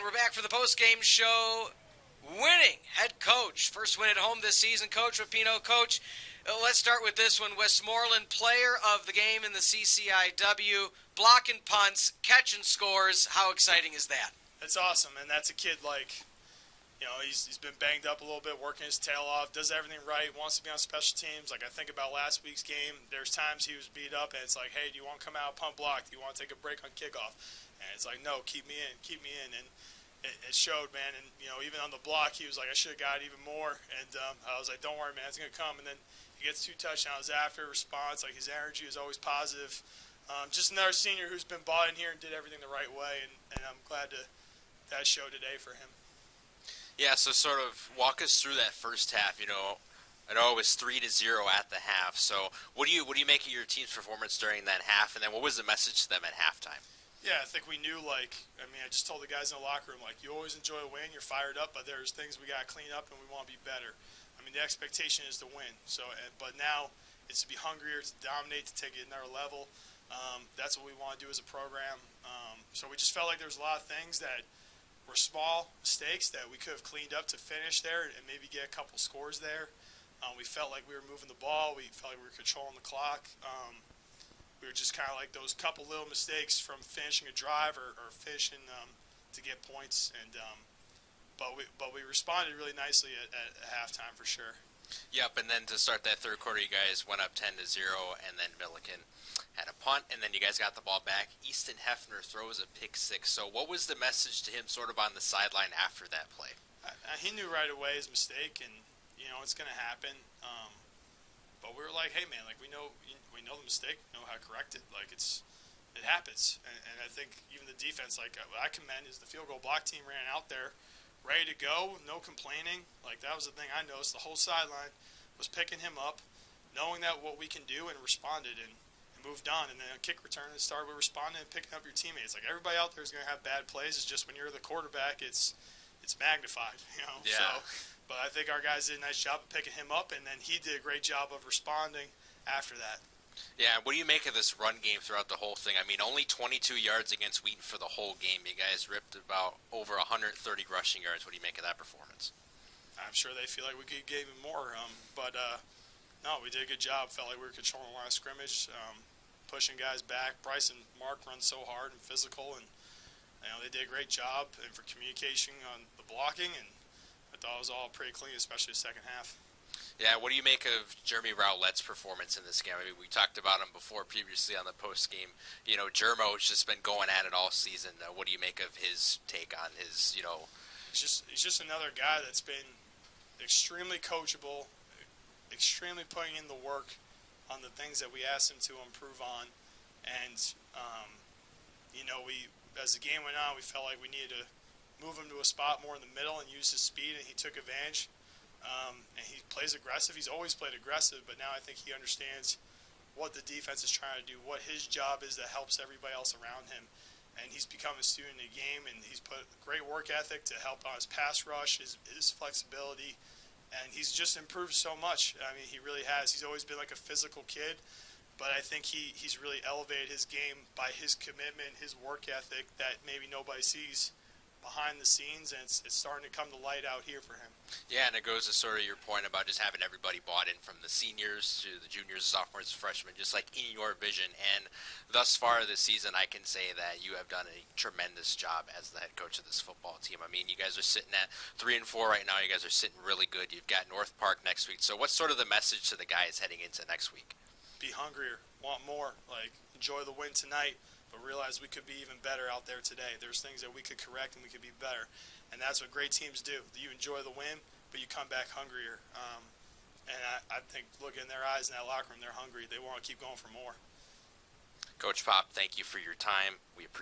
And we're back for the post-game show. Winning head coach. First win at home this season, Coach Popino. Coach, let's start with this one. Westmoreland, player of the game in the CCIW, blocking punts, catching scores. How exciting is that? That's awesome, and that's a kid he's been banged up a little bit, working his tail off, does everything right, wants to be on special teams. Like, I think about last week's game, there's times he was beat up, and it's like, hey, do you want to come out punt block? Do you want to take a break on kickoff? And it's like, no, keep me in. And it showed, man. And, even on the block, he was like, I should have got even more. And I was like, don't worry, man, it's going to come. And then he gets 2 touchdowns after response. Like, his energy is always positive. Just another senior who's been bought in here and did everything the right way. And I'm glad that show today for him. Yeah, so sort of walk us through that first half. I know it was 3-0 at the half. So what do you make of your team's performance during that half? And then what was the message to them at halftime? Yeah, I think we knew, I just told the guys in the locker room, you always enjoy a win, you're fired up, but there's things we got to clean up and we want to be better. The expectation is to win. But now it's to be hungrier, to dominate, to take it another level. That's what we want to do as a program. So we just felt like there was a lot of things that were small mistakes that we could have cleaned up to finish there and maybe get a couple scores there. We felt like we were moving the ball. We felt like we were controlling the clock. We were just kind of like those couple little mistakes from finishing a drive or finishing to get points. But we responded really nicely at halftime for sure. Yep, and then to start that third quarter, you guys went up 10-0, and then Milliken had a punt, and then you guys got the ball back. Easton Hefner throws a pick 6. So what was the message to him sort of on the sideline after that play? He knew right away his mistake, and it's going to happen. But we were like, hey man, we know the mistake, we know how to correct it. It happens, and I think even the defense, what I commend is the field goal block team ran out there, ready to go, no complaining. That was the thing I noticed. The whole sideline was picking him up, knowing that what we can do, and responded and moved on. And then a kick return and started with responding and picking up your teammates. Everybody out there is going to have bad plays. It's just when you're the quarterback, it's magnified. Yeah. So, but I think our guys did a nice job of picking him up, and then he did a great job of responding after that. Yeah, what do you make of this run game throughout the whole thing? Only 22 yards against Wheaton for the whole game. You guys ripped about over 130 rushing yards. What do you make of that performance? I'm sure they feel like we could give even more. No, we did a good job. Felt like we were controlling the line of scrimmage, pushing guys back. Bryce and Mark run so hard and physical, and they did a great job. And for communication on the blocking, and I thought it was all pretty clean, especially the second half. Yeah, what do you make of Jeremy Rowlett's performance in this game? We talked about him before previously on the post-game. Jermo's just been going at it all season. What do you make of his take on his, He's just another guy that's been extremely coachable, extremely putting in the work on the things that we asked him to improve on. And, as the game went on, we felt like we needed to move him to a spot more in the middle and use his speed, and he took advantage. And he plays aggressive. He's always played aggressive, but now I think he understands what the defense is trying to do, what his job is that helps everybody else around him. And he's become a student of the game, and he's put great work ethic to help on his pass rush, his flexibility, and he's just improved so much. He really has. He's always been a physical kid, but I think he's really elevated his game by his commitment, his work ethic that maybe nobody sees behind the scenes, and it's starting to come to light out here for him. Yeah, and it goes to sort of your point about just having everybody bought in, from the seniors to the juniors, sophomores, freshmen, just in your vision. And thus far this season, I can say that you have done a tremendous job as the head coach of this football team. You guys are sitting at 3-4 right now. You guys are sitting really good. You've got North Park next week. So what's sort of the message to the guys heading into next week? Be hungrier, want more, enjoy the win tonight, but realize we could be even better out there today. There's things that we could correct and we could be better. And that's what great teams do. You enjoy the win, but you come back hungrier. And I think, look in their eyes in that locker room, they're hungry. They want to keep going for more. Coach Pop, thank you for your time. We appreciate